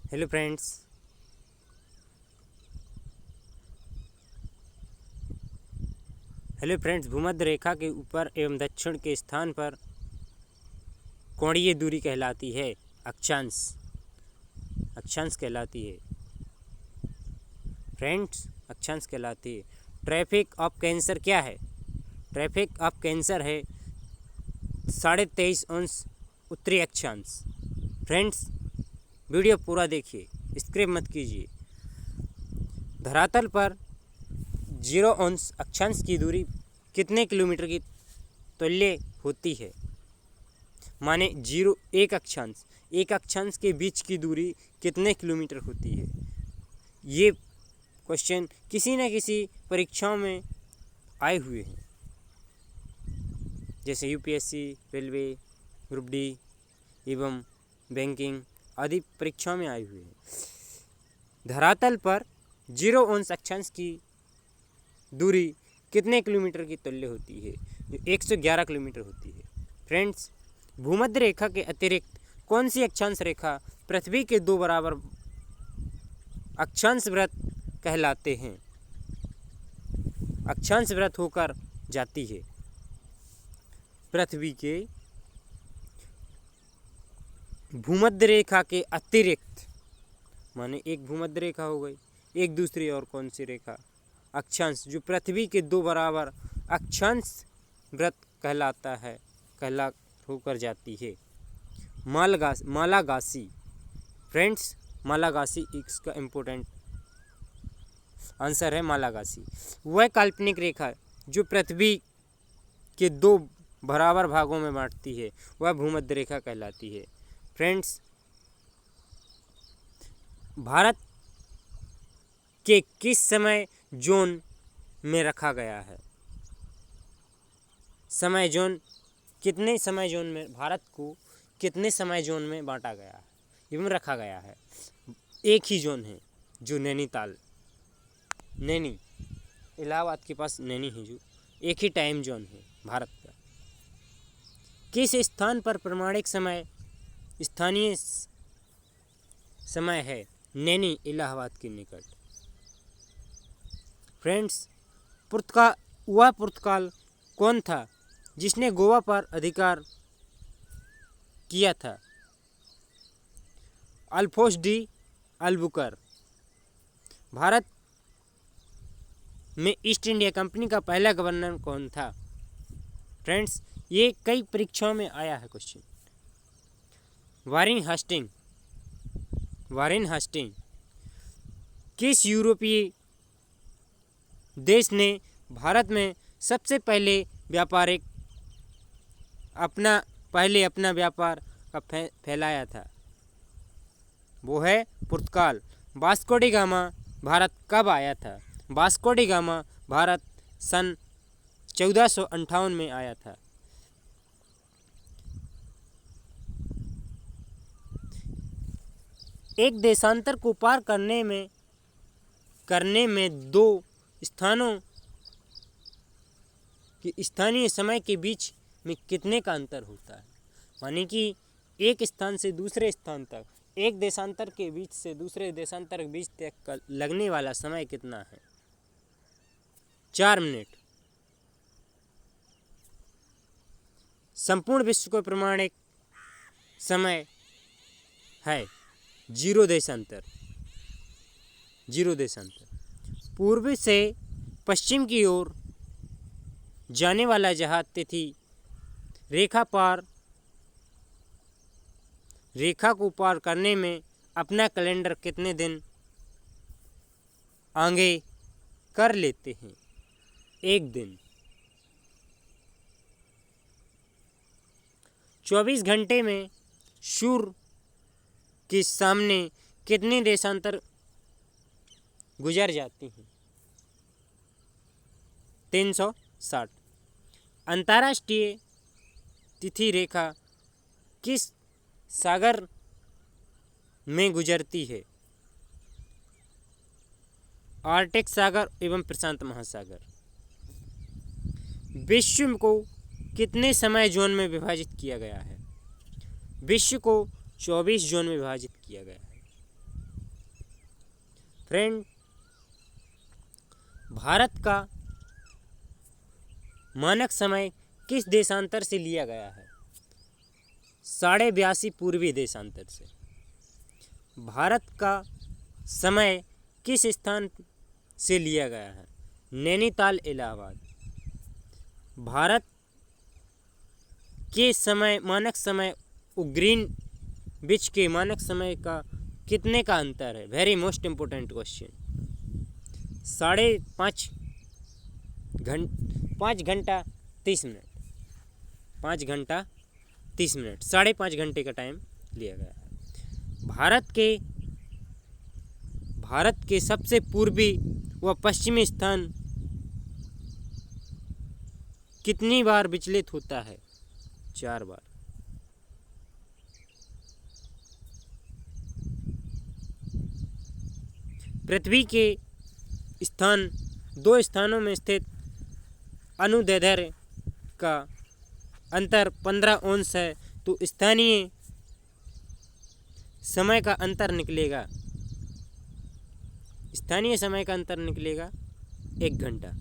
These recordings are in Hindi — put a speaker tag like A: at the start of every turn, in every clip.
A: Hello friends. भूमध्य रेखा के ऊपर एवं दक्षिण के स्थान पर कोणीय दूरी कहलाती है अक्षांश कहलाती है फ्रेंड्स, अक्षांश कहलाती है। ट्रैफिक ऑफ कैंसर क्या है? ट्रैफिक ऑफ कैंसर है 23.5 अंश उत्तरी अक्षांश। फ्रेंड्स, वीडियो पूरा देखिए, स्किप मत कीजिए। धरातल पर 0 अंश अक्षांश की दूरी कितने किलोमीटर की तुल्य होती है? माने 1 अक्षांश के बीच की दूरी कितने किलोमीटर होती है? ये क्वेश्चन किसी न किसी परीक्षाओं में आए हुए हैं, जैसे यूपीएससी, रेलवे, ग्रुप डी एवं बैंकिंग आदि परीक्षाओं में आए हुए हैं। धरातल पर 0 अंश अक्षांश की दूरी कितने किलोमीटर की तुल्य होती है? जो 111 किलोमीटर होती है। फ्रेंड्स, भूमध्य रेखा के अतिरिक्त कौन सी अक्षांश रेखा पृथ्वी के 2 बराबर अक्षांश वृत्त कहलाते हैं? अक्षांश वृत्त होकर जाती है पृथ्वी के भूमध्य रेखा के अतिरिक्त, माने एक भूमध्य रेखा हो गई, एक दूसरी और कौन सी रेखा? अक्षांश, जो पृथ्वी के 2 बराबर अक्षांश वृत्त कहलाता है, कहला होकर जाती है मालागासी। फ्रेंड्स, मालागासी इसका इम्पोर्टेंट आंसर है। मालागासी वह काल्पनिक रेखा जो पृथ्वी के 2 बराबर भागों में बांटती है, वह भूमध्य रेखा कहलाती है। फ्रेंड्स, भारत के किस समय जोन में रखा गया है? समय जोन, कितने समय जोन में भारत को कितने समय जोन में बांटा गया है एवं रखा गया है? एक ही जोन है, जो नैनीताल, इलाहाबाद के पास नैनी है, जो एक ही टाइम जोन है भारत का। किस स्थान पर प्रमाणिक समय स्थानीय समय है? नैनी, इलाहाबाद के निकट। फ्रेंड्स, पुर्तगाल कौन था जिसने गोवा पर अधिकार किया था? Alphons D Albuquerque. भारत में ईस्ट इंडिया कंपनी का पहला गवर्नर कौन था? फ्रेंड्स, ये कई परीक्षाओं में आया है क्वेश्चन। Warren Hastings. किस यूरोपीय देश ने भारत में सबसे पहले अपना व्यापार का फैलाया था? वो है पुर्तगाल। वास्को डी गामा भारत कब आया था? वास्को डी गामा भारत सन 1458 में आया था। एक देशांतर को पार करने में 2 स्थानों कि स्थानीय समय के बीच में कितने का अंतर होता है? माने कि एक स्थान से दूसरे स्थान तक, एक देशांतर के बीच से दूसरे देशांतर के बीच तक लगने वाला समय कितना है? 4 मिनट। संपूर्ण विश्व को प्रमाणिक समय है 0 देशांतर। पूर्व से पश्चिम की ओर जाने वाला जहाज तिथि रेखा को पार करने में अपना कैलेंडर कितने दिन आगे कर लेते हैं? 1 दिन। 24 घंटे में सूर्य के सामने कितने देशांतर गुजर जाती हैं? 360। अंतर्राष्ट्रीय तिथि रेखा किस सागर में गुजरती है? आर्कटिक सागर एवं प्रशांत महासागर। विश्व को कितने समय जोन में विभाजित किया गया है? विश्व को 24 जोन में विभाजित किया गया है। फ्रेंड, भारत का मानक समय किस देशांतर से लिया गया है? 82.5 पूर्वी देशांतर से। भारत का समय किस स्थान से लिया गया है? नैनीताल, इलाहाबाद। भारत के समय मानक समय और ग्रीनविच के मानक समय का कितने का अंतर है? Very most important question. 5 घंटा 30 मिनट। 5 घंटा 30 मिनट, 5.5 घंटे का टाइम लिया गया है। भारत के सबसे पूर्वी व पश्चिमी स्थान कितनी बार विचलित होता है? 4 बार। पृथ्वी के स्थान 2 स्थानों में स्थित अनुदैर्ध्य का अंतर 15 अंश है, तो स्थानीय समय का अंतर निकलेगा। स्थानीय समय का अंतर निकलेगा 1 घंटा।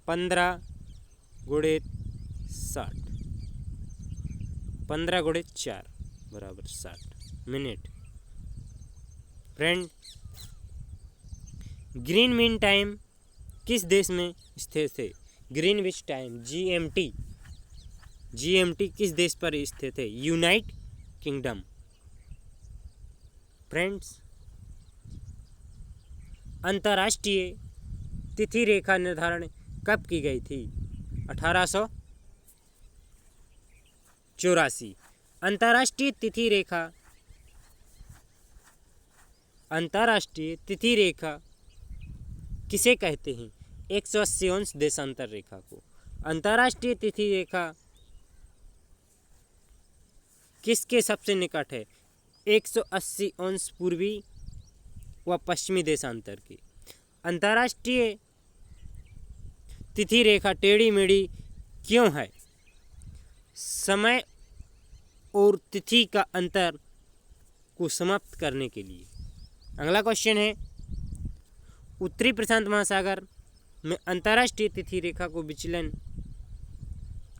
A: 15 गुणित 60, 15 गुणित 4 बराबर 60 minute. Friend, green mean time किस देश में स्थित है? ग्रीनविच टाइम जीएमटी किस देश पर स्थित है? United kingdom. फ्रेंड्स, अंतर्राष्ट्रीय तिथि रेखा निर्धारण कब की गई थी? 1884। अंतर्राष्ट्रीय तिथि रेखा किसे कहते हैं? 180 अंश देशांतर रेखा को। अंतर्राष्ट्रीय तिथि रेखा किसके सबसे निकट है? 180 अंश पूर्वी व पश्चिमी देशांतर की। अंतर्राष्ट्रीय तिथि रेखा टेढ़ी मेढ़ी क्यों है? समय और तिथि का अंतर को समाप्त करने के लिए। अगला क्वेश्चन है, उत्तरी प्रशांत महासागर में अंतर्राष्ट्रीय तिथि रेखा को विचलन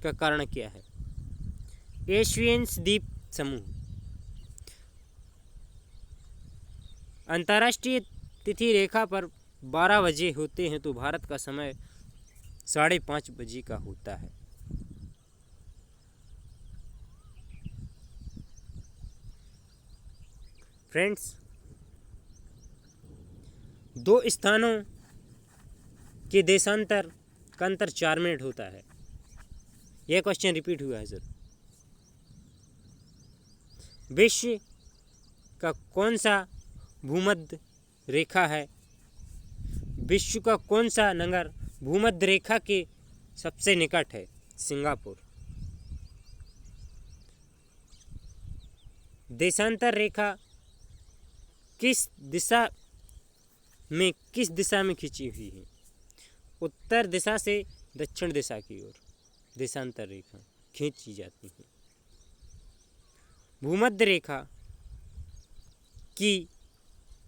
A: का कारण क्या है? एशियंस द्वीप समूह। अंतर्राष्ट्रीय तिथि रेखा पर 12 बजे होते हैं, तो भारत का समय 5:30 बजे का होता है। फ्रेंड्स, 2 स्थानों के देशांतर का अंतर 4 मिनट होता है। यह क्वेश्चन रिपीट हुआ है सर। विश्व का कौन सा भूमध्य रेखा है? विश्व का कौन सा नगर भूमध्य रेखा के सबसे निकट है? सिंगापुर। देशांतर रेखा किस दिशा में खींची हुई है? उत्तर दिशा से दक्षिण दिशा की ओर देशांतर रेखा खींची जाती है। भूमध्य रेखा की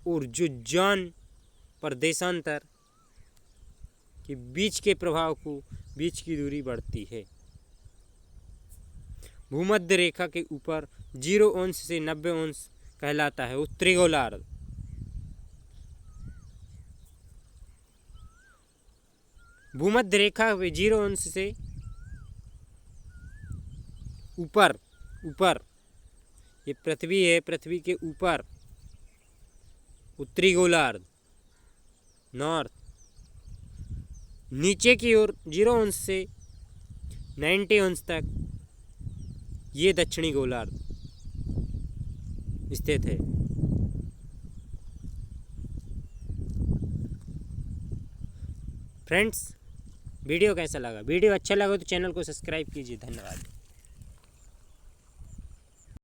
A: और जो जॉन पर देशांतर के बीच के प्रभाव को बीच की दूरी बढ़ती है। भूमध्य रेखा के ऊपर 0 अंश से 90 अंश कहलाता है उत्तरी गोलार्ध। भूमध्य रेखा 0 अंश से ऊपर ये पृथ्वी है, पृथ्वी के ऊपर उत्तरी गोलार्ध नॉर्थ, नीचे की ओर 0 अंश से 90 अंश तक ये दक्षिणी गोलार्ध स्थित है। फ्रेंड्स, वीडियो कैसा लगा? वीडियो अच्छा लगा तो चैनल को सब्सक्राइब कीजिए। धन्यवाद।